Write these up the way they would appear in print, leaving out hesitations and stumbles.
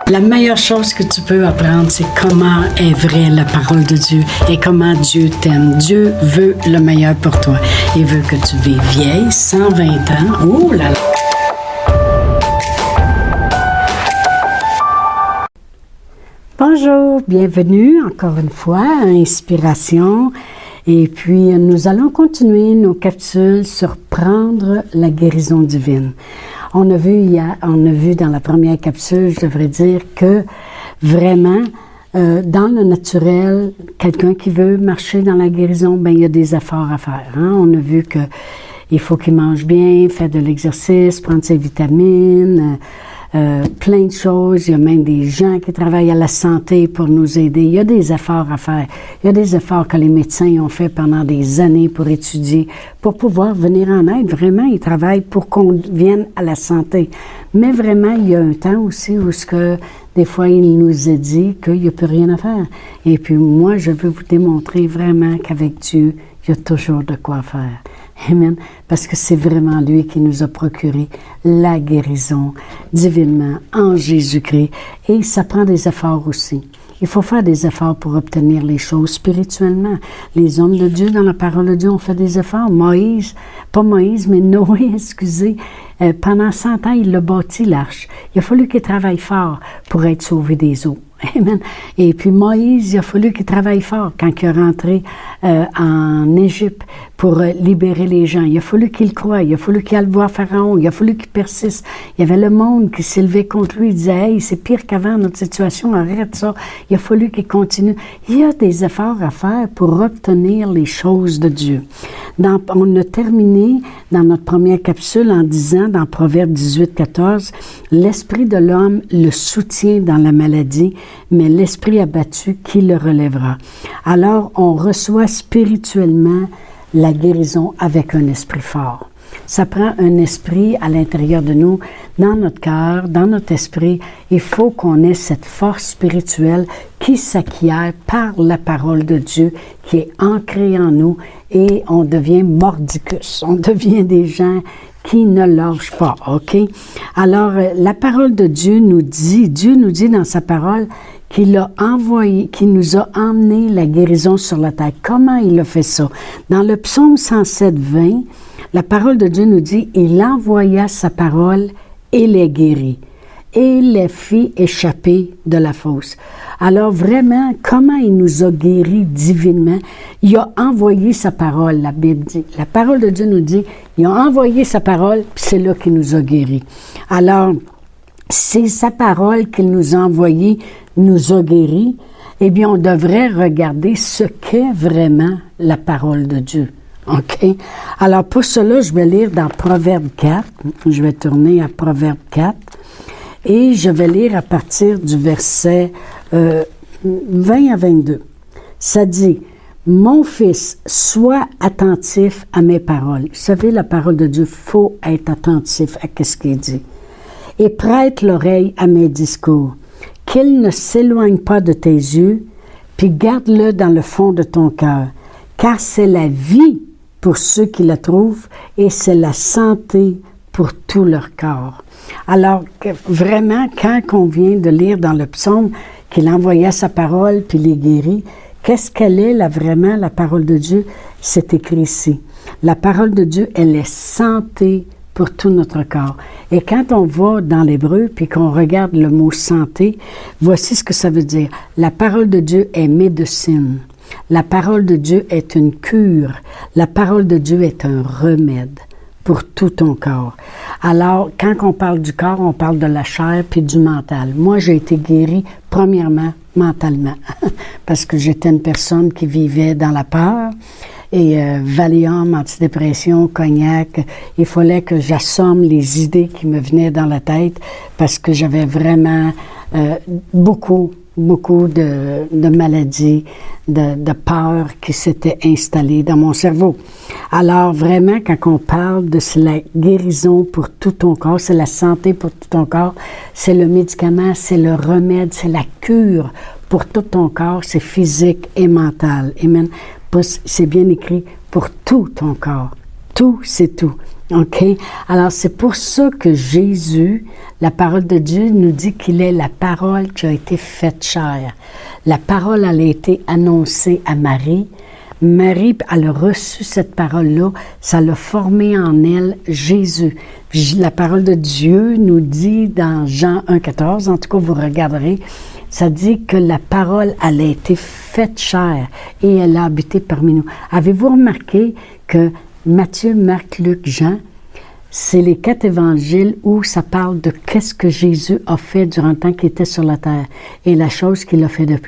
La meilleure chose que tu peux apprendre, c'est comment est vraie la parole de Dieu et comment Dieu t'aime. Dieu veut le meilleur pour toi. Il veut que tu vives vieille, 120 ans. Oh là là! Bonjour, bienvenue encore une fois à Inspiration. Et puis, nous allons continuer nos capsules sur prendre la guérison divine. On a vu dans la première capsule, je devrais dire, que vraiment, dans le naturel, quelqu'un qui veut marcher dans la guérison, ben il y a des efforts à faire. Hein? On a vu que il faut qu'il mange bien, faire de l'exercice, prendre ses vitamines, plein de choses. Il y a même des gens qui travaillent à la santé pour nous aider. Il y a des efforts à faire. Il y a des efforts que les médecins ont fait pendant des années pour étudier, pour pouvoir venir en aide. Vraiment, ils travaillent pour qu'on vienne à la santé. Mais vraiment, il y a un temps aussi où des fois, il nous est dit qu'il n'y a plus rien à faire. Et puis moi, je veux vous démontrer vraiment qu'avec Dieu, il y a toujours de quoi faire. Amen. Parce que c'est vraiment lui qui nous a procuré la guérison divinement en Jésus-Christ. Et ça prend des efforts aussi. Il faut faire des efforts pour obtenir les choses spirituellement. Les hommes de Dieu, dans la parole de Dieu, ont fait des efforts. Noé, excusez, pendant 100 ans, il a bâti l'arche. Il a fallu qu'il travaille fort pour être sauvé des eaux. Amen. Et puis Moïse, il a fallu qu'il travaille fort quand il est rentré en Égypte pour libérer les gens. Il a fallu qu'il croie, il a fallu qu'il aille voir Pharaon, il a fallu qu'il persiste. Il y avait le monde qui s'élevait contre lui, il disait « Hey, c'est pire qu'avant notre situation, arrête ça ». Il a fallu qu'il continue. Il y a des efforts à faire pour obtenir les choses de Dieu. On a terminé dans notre première capsule en disant, dans Proverbe 18, 14, « L'esprit de l'homme le soutient dans la maladie, mais l'esprit abattu, qui le relèvera? » Alors, on reçoit spirituellement la guérison avec un esprit fort. Ça prend un esprit à l'intérieur de nous, dans notre cœur, dans notre esprit. Il faut qu'on ait cette force spirituelle qui s'acquiert par la parole de Dieu, qui est ancrée en nous, et on devient mordicus. On devient des gens qui ne lâchent pas, OK? Alors, la parole de Dieu nous dit dans sa parole qu'il nous a emmené la guérison sur la terre. Comment il a fait ça? Dans le psaume 107, 20, la parole de Dieu nous dit « Il envoya sa parole et les guérit, et les fit échapper de la fosse. » Alors vraiment, comment il nous a guéris divinement? Il a envoyé sa parole, la Bible dit. La parole de Dieu nous dit, il a envoyé sa parole, puis c'est là qu'il nous a guéris. Alors, c'est sa parole qu'il nous a envoyée, nous a guéris, eh bien, on devrait regarder ce qu'est vraiment la parole de Dieu. OK? Alors, pour cela, je vais lire dans Proverbe 4. Je vais tourner à Proverbe 4. Et je vais lire à partir du verset 20 à 22. Ça dit, « Mon fils, sois attentif à mes paroles. » Vous savez, la parole de Dieu, il faut être attentif à ce qu'il dit. « Et prête l'oreille à mes discours. Qu'il ne s'éloigne pas de tes yeux, puis garde-le dans le fond de ton cœur. Car c'est la vie pour ceux qui la trouvent, et c'est la santé pour tout leur corps. » Alors, vraiment, quand on vient de lire dans le psaume qu'il envoya sa parole puis les guérit, qu'est-ce qu'elle est, là, vraiment, la parole de Dieu? C'est écrit ici. La parole de Dieu, elle est santé pour tout notre corps. Et quand on va dans l'hébreu puis qu'on regarde le mot santé, voici ce que ça veut dire. La parole de Dieu est médecine. La parole de Dieu est une cure. La parole de Dieu est un remède pour tout ton corps. Alors, quand on parle du corps, on parle de la chair puis du mental. Moi, j'ai été guérie, premièrement, mentalement, parce que j'étais une personne qui vivait dans la peur, et Valium, antidépression, cognac, il fallait que j'assomme les idées qui me venaient dans la tête, parce que j'avais vraiment beaucoup de maladies, de peur qui s'étaient installées dans mon cerveau. Alors vraiment, quand on parle de la guérison pour tout ton corps, c'est la santé pour tout ton corps, c'est le médicament, c'est le remède, c'est la cure pour tout ton corps, c'est physique et mental. Amen. C'est bien écrit pour tout ton corps. Tout, c'est tout. OK? Alors, c'est pour ça que Jésus, la parole de Dieu, nous dit qu'il est la parole qui a été faite chair. La parole, elle a été annoncée à Marie. Marie, elle a reçu cette parole-là. Ça l'a formé en elle Jésus. La parole de Dieu nous dit dans Jean 1,14, en tout cas, vous regarderez, ça dit que la parole, elle a été faite chair et elle a habité parmi nous. Avez-vous remarqué que Matthieu, Marc, Luc, Jean, c'est les 4 évangiles où ça parle de qu'est-ce que Jésus a fait durant le temps qu'il était sur la terre. Et la chose qu'il a fait le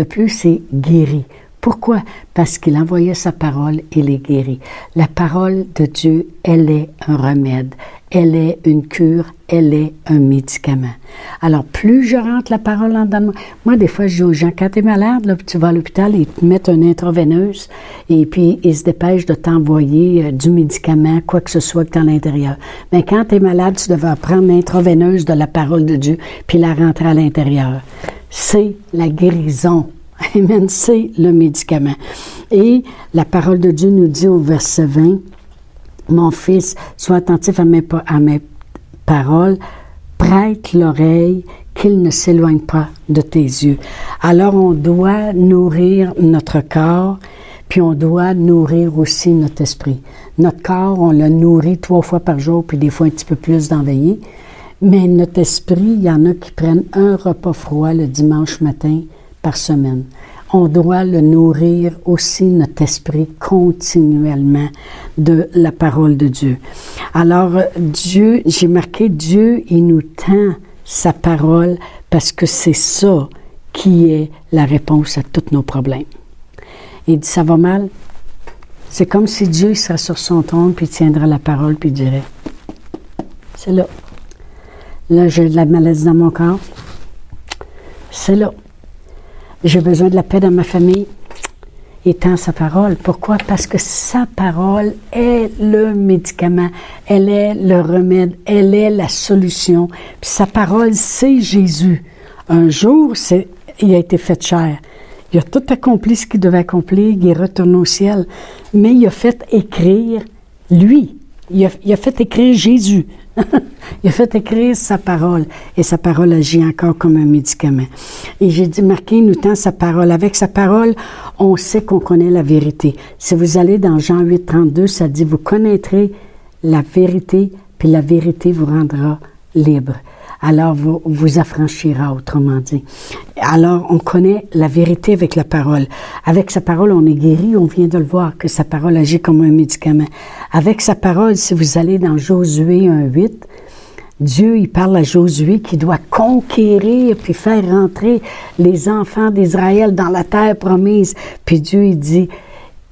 plus, c'est guéri. Pourquoi? Parce qu'il envoyait sa parole et les guérit. La parole de Dieu, elle est un remède, elle est une cure, elle est un médicament. Alors, plus je rentre la parole en dedans de moi, moi, des fois, je dis aux gens, quand tu es malade, là, tu vas à l'hôpital, ils te mettent une intraveineuse et puis ils se dépêchent de t'envoyer du médicament, quoi que ce soit que tu as à l'intérieur. Mais quand tu es malade, tu devrais prendre l'intraveineuse de la parole de Dieu puis la rentrer à l'intérieur. C'est la guérison. Amen, c'est le médicament. Et la parole de Dieu nous dit au verset 20, « Mon fils, sois attentif à mes paroles, prête l'oreille, qu'il ne s'éloigne pas de tes yeux. » Alors, on doit nourrir notre corps, puis on doit nourrir aussi notre esprit. Notre corps, on le nourrit 3 fois par jour, puis des fois un petit peu plus dans la veillée. Mais notre esprit, il y en a qui prennent un repas froid le dimanche matin, par semaine. On doit le nourrir aussi, notre esprit, continuellement de la parole de Dieu. Alors, Dieu, j'ai marqué Dieu, il nous tend sa parole parce que c'est ça qui est la réponse à tous nos problèmes. Il dit, ça va mal? C'est comme si Dieu serait sur son trône, puis il tiendrait la parole, puis il dirait, c'est là. Là, j'ai de la maladie dans mon corps. C'est là. J'ai besoin de la paix dans ma famille. Il tend sa parole. Pourquoi? Parce que sa parole est le médicament, elle est le remède, elle est la solution. Puis sa parole, c'est Jésus. Un jour, il a été fait chair. Il a tout accompli ce qu'il devait accomplir, il est retourné au ciel. Mais il a fait écrire lui. Il a fait écrire Jésus. Il a fait écrire sa parole. Et sa parole agit encore comme un médicament. Et j'ai dit, marquez, nous tend sa parole. Avec sa parole, on sait qu'on connaît la vérité. Si vous allez dans Jean 8, 32, ça dit, vous connaîtrez la vérité, puis la vérité vous rendra libre. Alors, vous affranchira, autrement dit. Alors, on connaît la vérité avec la parole. Avec sa parole, on est guéri, on vient de le voir, que sa parole agit comme un médicament. Avec sa parole, si vous allez dans Josué 1,8, Dieu, il parle à Josué qui doit conquérir puis faire rentrer les enfants d'Israël dans la terre promise. Puis Dieu, il dit,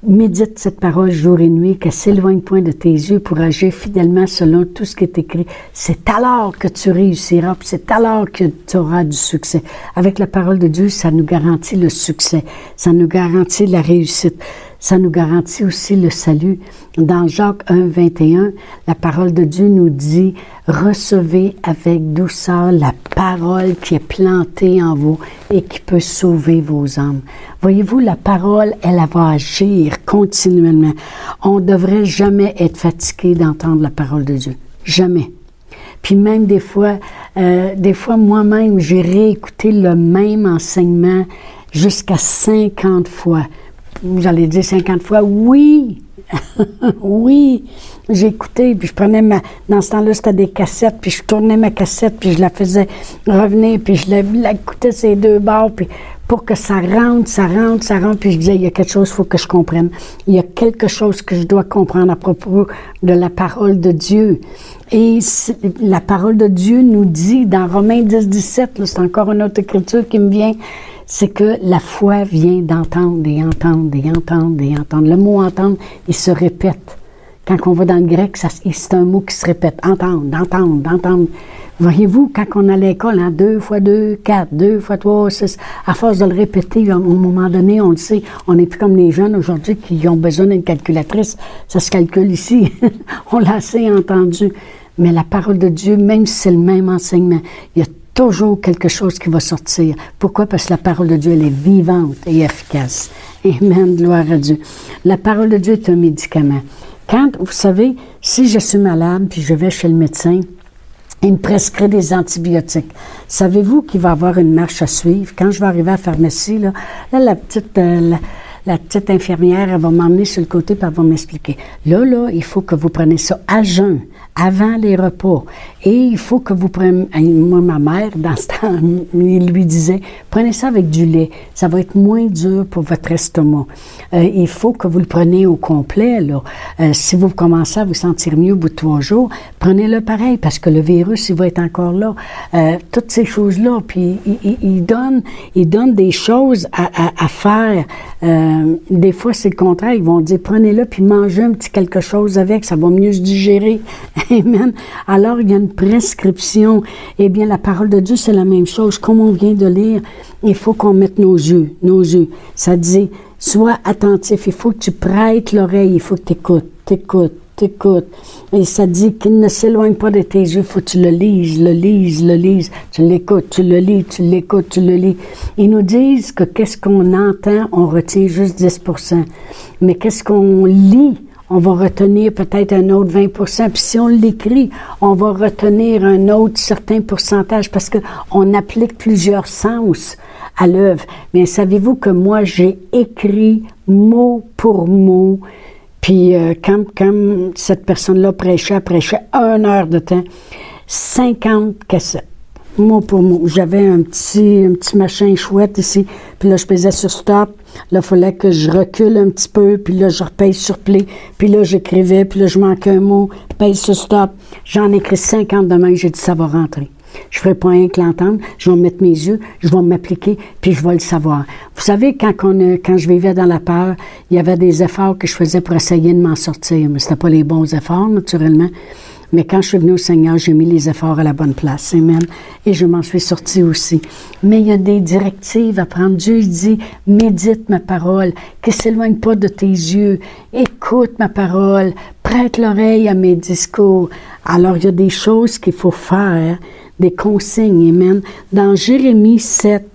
médite cette parole jour et nuit, qu'elle s'éloigne point de tes yeux pour agir fidèlement selon tout ce qui est écrit. C'est alors que tu réussiras, puis c'est alors que tu auras du succès. Avec la parole de Dieu, ça nous garantit le succès, ça nous garantit la réussite, ça nous garantit aussi le salut. Dans Jacques 1, 21, la parole de Dieu nous dit « Recevez avec douceur la parole qui est plantée en vous et qui peut sauver vos âmes. » Voyez-vous, la parole, elle va agir continuellement. On ne devrait jamais être fatigué d'entendre la parole de Dieu. Jamais. Puis même des fois moi-même, j'ai réécouté le même enseignement jusqu'à 50 fois. Vous allez dire 50 fois, oui, oui, j'ai écouté, puis je prenais dans ce temps-là, c'était des cassettes, puis je tournais ma cassette, puis je la faisais revenir, puis je l'écoutais ces 2 bords, puis pour que ça rentre, puis je disais, il y a quelque chose, il faut que je comprenne. Il y a quelque chose que je dois comprendre à propos de la parole de Dieu. Et la parole de Dieu nous dit, dans Romains 10, 17, là, c'est encore une autre écriture qui me vient, c'est que la foi vient d'entendre et entendre et entendre et entendre. Le mot « entendre », il se répète. Quand on va dans le grec, c'est un mot qui se répète. Entendre, entendre, entendre. Voyez-vous, quand on a à l'école, 2 fois 2, 4, 2 fois 3, 6, à force de le répéter, à un moment donné, on le sait, on n'est plus comme les jeunes aujourd'hui qui ont besoin d'une calculatrice. Ça se calcule ici. On l'a assez entendu. Mais la parole de Dieu, même si c'est le même enseignement, il y a toujours quelque chose qui va sortir. Pourquoi? Parce que la parole de Dieu, elle est vivante et efficace. Amen, gloire à Dieu. La parole de Dieu est un médicament. Quand, vous savez, si je suis malade, puis je vais chez le médecin, il me prescrit des antibiotiques. Savez-vous qu'il va y avoir une marche à suivre? Quand je vais arriver à la pharmacie, là la petite infirmière, elle va m'emmener sur le côté et elle va m'expliquer. Là, il faut que vous preniez ça à jeun, avant les repas. Et il faut que vous preniez... Moi, ma mère, dans ce temps, il lui disait, prenez ça avec du lait. Ça va être moins dur pour votre estomac. Il faut que vous le preniez au complet, là. Si vous commencez à vous sentir mieux au bout de 3 jours, prenez-le pareil, parce que le virus, il va être encore là. Toutes ces choses-là. Puis, il donne des choses à faire. Des fois, c'est le contraire. Ils vont dire, prenez-le, puis mangez un petit quelque chose avec, ça va mieux se digérer. Amen. Alors, il y a une prescription. Eh bien, la parole de Dieu, c'est la même chose. Comme on vient de lire, il faut qu'on mette nos yeux. Ça dit, sois attentif, il faut que tu prêtes l'oreille, il faut que tu écoutes. Et ça dit qu'il ne s'éloigne pas de tes yeux, il faut que tu le lises. Tu l'écoutes, tu le lis, tu l'écoutes, tu le lis. Ils nous disent que qu'est-ce qu'on entend, on retient juste 10%. Mais qu'est-ce qu'on lit, on va retenir peut-être un autre 20%. Puis si on l'écrit, on va retenir un autre certain pourcentage parce qu'on applique plusieurs sens à l'œuvre. Mais savez-vous que moi, j'ai écrit mot pour mot. Puis quand cette personne-là prêchait 1 heure de temps, 50 cassettes, mot pour mot. J'avais un petit machin chouette ici, puis là, je pesais sur stop. Là, il fallait que je recule un petit peu, puis là, je repèse sur play, puis là, j'écrivais, puis là, je manquais un mot, pèse sur stop. J'en ai écrit 50 demain, j'ai dit, ça va rentrer. Je ne ferai pas rien que l'entendre, je vais mettre mes yeux, je vais m'appliquer, puis je vais le savoir. Vous savez, quand je vivais dans la peur, il y avait des efforts que je faisais pour essayer de m'en sortir, mais ce n'étaient pas les bons efforts, naturellement. Mais quand je suis venue au Seigneur, j'ai mis les efforts à la bonne place. Amen. Et je m'en suis sortie aussi. Mais il y a des directives à prendre. Dieu dit, médite ma parole, qu'il ne s'éloigne pas de tes yeux. Écoute ma parole, prête l'oreille à mes discours. Alors, il y a des choses qu'il faut faire, des consignes. Amen. Dans Jérémie 7,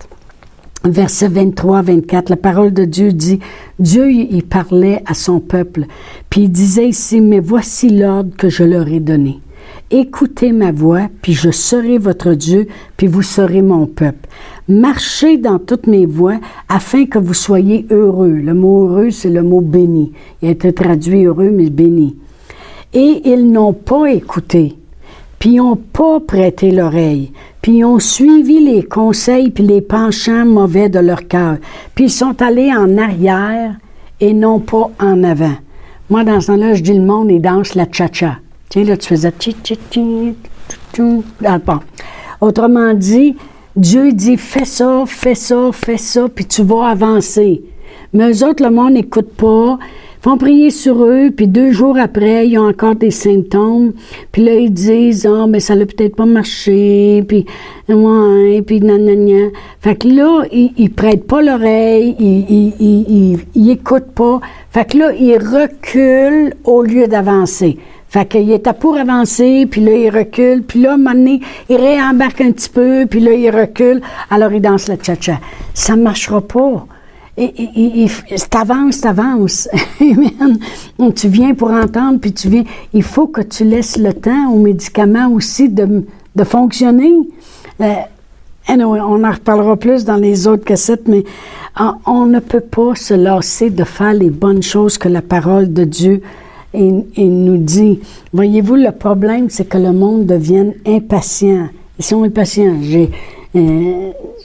Verset 23-24, la parole de Dieu dit, Dieu, il parlait à son peuple, puis il disait ici, mais voici l'ordre que je leur ai donné. Écoutez ma voix, puis je serai votre Dieu, puis vous serez mon peuple. Marchez dans toutes mes voies, afin que vous soyez heureux. Le mot heureux, c'est le mot béni. Il a été traduit heureux, mais béni. Et ils n'ont pas écouté, puis ils n'ont pas prêté l'oreille, puis ils ont suivi les conseils puis les penchants mauvais de leur cœur, puis ils sont allés en arrière et non pas en avant. Moi, dans ce temps-là, je dis, le monde, il danse la cha-cha. Tu sais, là, tu faisais bon. Autrement dit, Dieu dit, fais ça, puis tu vas avancer. Mais eux autres, le monde n'écoute pas. Ils font prier sur eux, puis 2 jours après, ils ont encore des symptômes. Puis là, ils disent, mais ça n'a peut-être pas marché, puis ouais, puis nanana. Fait que là, ils prêtent pas l'oreille, ils écoutent pas. Fait que là, ils reculent au lieu d'avancer. Fait qu'il était pour avancer, puis là, il recule, puis là, à un moment donné, il réembarque un petit peu, puis là, il recule. Alors, il danse la cha-cha. Ça ne marchera pas. T'avances. Amen. Tu viens pour entendre, puis tu viens. Il faut que tu laisses le temps aux médicaments aussi de fonctionner. Anyway, on en reparlera plus dans les autres cassettes, mais on ne peut pas se lasser de faire les bonnes choses que la parole de Dieu nous dit. Voyez-vous, le problème, c'est que le monde devienne impatient. Ils sont impatients.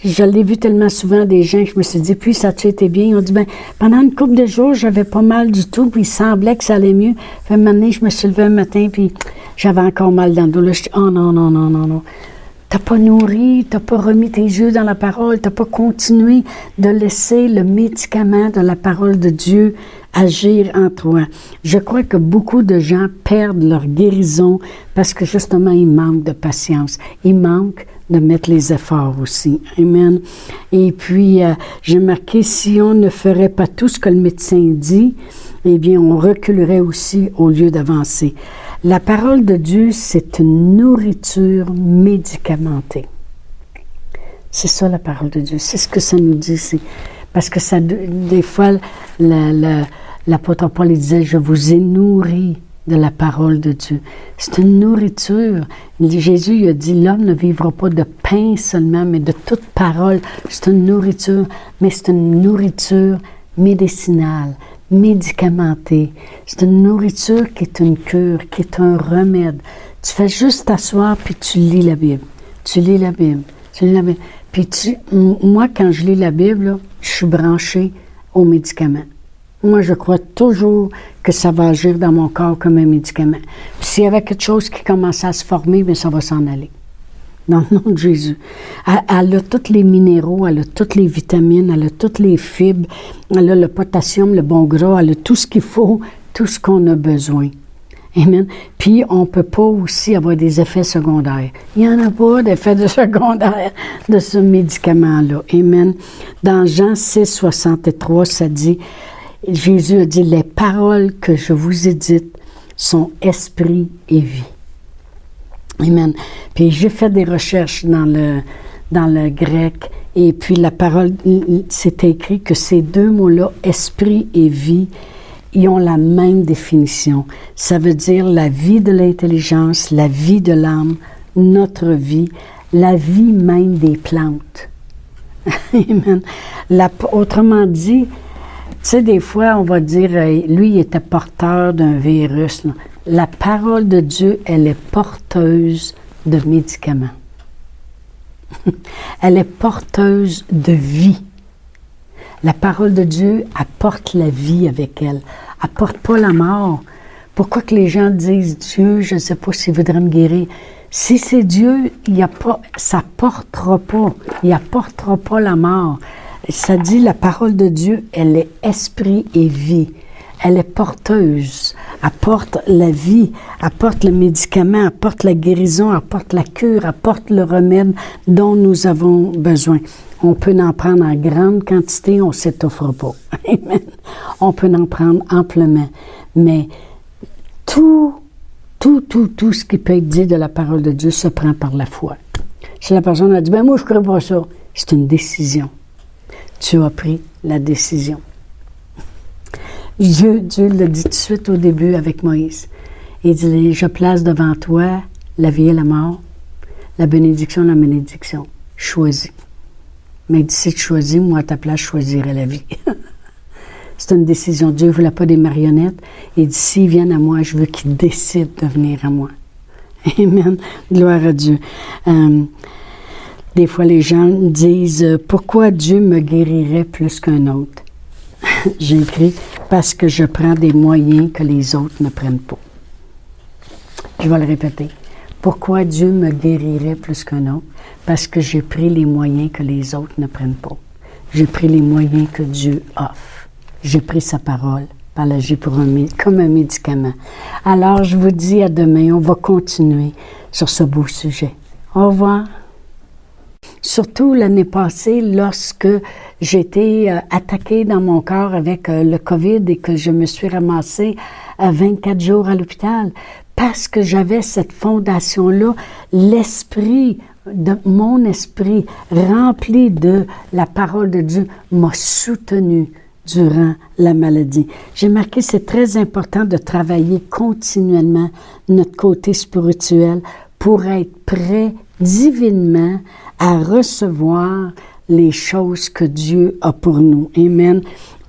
Je l'ai vu tellement souvent des gens que je me suis dit, puis ça a été bien. Ils ont dit, pendant une couple de jours, j'avais pas mal du tout, puis il semblait que ça allait mieux. Puis à un moment donné, je me suis levée un matin, puis j'avais encore mal dans le dos. Là, je dis, oh non. T'as pas nourri, t'as pas remis tes yeux dans la parole, t'as pas continué de laisser le médicament de la parole de Dieu agir en toi. Je crois que beaucoup de gens perdent leur guérison parce que justement, ils manquent de patience. Ils manquent de mettre les efforts aussi. Amen. Et puis, j'ai marqué, si on ne ferait pas tout ce que le médecin dit, eh bien, on reculerait aussi au lieu d'avancer. La parole de Dieu, c'est une nourriture médicamentée. C'est ça, la parole de Dieu. C'est ce que ça nous dit. Parce que ça, des fois, l'apôtre Paul disait, je vous ai nourri de la parole de Dieu. C'est une nourriture. Jésus il a dit, l'homme ne vivra pas de pain seulement, mais de toute parole. C'est une nourriture, mais c'est une nourriture médicinale, médicamentée. C'est une nourriture qui est une cure, qui est un remède. Tu fais juste t'asseoir puis tu lis la Bible. Tu lis la Bible. Tu lis la Bible. Puis moi, quand je lis la Bible, là, je suis branchée aux médicaments. Moi, je crois toujours que ça va agir dans mon corps comme un médicament. Puis s'il y avait quelque chose qui commençait à se former, bien, ça va s'en aller. Dans le nom de Jésus. Elle a tous les minéraux, elle a toutes les vitamines, elle a toutes les fibres, elle a le potassium, le bon gras, elle a tout ce qu'il faut, tout ce qu'on a besoin. Amen. Puis, on ne peut pas aussi avoir des effets secondaires. Il n'y en a pas d'effets secondaires de ce médicament-là. Amen. Dans Jean 6, 63, ça dit, Jésus a dit, « Les paroles que je vous ai dites sont esprit et vie. » Amen. Puis j'ai fait des recherches dans le grec, et puis la parole, c'est écrit que ces deux mots-là, esprit et vie, ils ont la même définition. Ça veut dire la vie de l'intelligence, la vie de l'âme, notre vie, la vie même des plantes. Amen. Autrement dit, tu sais, des fois, on va dire, lui, il était porteur d'un virus. Là. La parole de Dieu, elle est porteuse de médicaments. Elle est porteuse de vie. La parole de Dieu apporte la vie avec elle. Apporte pas la mort. Pourquoi que les gens disent, Dieu, je ne sais pas s'il voudrait me guérir. Si c'est Dieu, ça portera pas. Il apportera pas la mort. Ça dit, la parole de Dieu, elle est esprit et vie. Elle est porteuse, apporte la vie, apporte le médicament, apporte la guérison, apporte la cure, apporte le remède dont nous avons besoin. On peut en prendre en grande quantité, on ne s'étouffera pas. Amen. On peut en prendre amplement. Mais tout ce qui peut être dit de la parole de Dieu se prend par la foi. Si la personne a dit, ben moi je ne crois pas ça, c'est une décision. Tu as pris la décision. Dieu l'a dit tout de suite au début avec Moïse. Il dit, je place devant toi la vie et la mort, la bénédiction et la malédiction. Choisis. Mais il dit, si tu choisis, moi à ta place, je choisirai la vie. C'est une décision. Dieu ne voulait pas des marionnettes. Il dit, s'ils viennent à moi, je veux qu'ils décident de venir à moi. Amen. Gloire à Dieu. Des fois, les gens disent, pourquoi Dieu me guérirait plus qu'un autre? J'ai écrit, parce que je prends des moyens que les autres ne prennent pas. Je vais le répéter. Pourquoi Dieu me guérirait plus qu'un autre? Parce que j'ai pris les moyens que les autres ne prennent pas. J'ai pris les moyens que Dieu offre. J'ai pris sa parole, par l'agir comme un médicament. Alors, je vous dis à demain, on va continuer sur ce beau sujet. Au revoir. Surtout l'année passée, lorsque j'ai été attaquée dans mon corps avec le COVID et que je me suis ramassée 24 jours à l'hôpital, parce que j'avais cette fondation-là, mon esprit rempli de la parole de Dieu m'a soutenue durant la maladie. J'ai marqué, c'est très important de travailler continuellement notre côté spirituel pour être prêt divinement à recevoir les choses que Dieu a pour nous. Amen.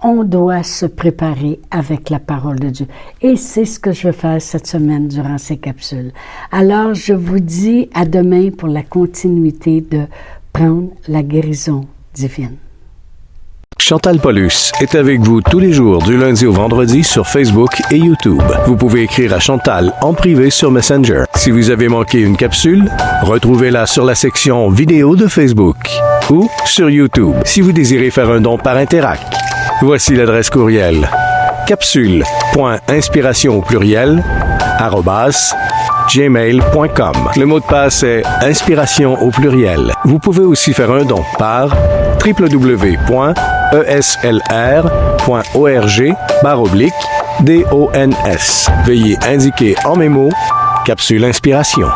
On doit se préparer avec la parole de Dieu. Et c'est ce que je vais faire cette semaine durant ces capsules. Alors, je vous dis à demain pour la continuité de prendre la guérison divine. Chantal Paulus est avec vous tous les jours du lundi au vendredi sur Facebook et YouTube. Vous pouvez écrire à Chantal en privé sur Messenger. Si vous avez manqué une capsule, retrouvez-la sur la section vidéo de Facebook ou sur YouTube si vous désirez faire un don par Interac. Voici l'adresse courriel capsule.inspiration@gmail.com. Le mot de passe est inspiration au pluriel. Vous pouvez aussi faire un don par www.eslr.org/DONS. Veuillez indiquer en mémo Capsule Inspiration.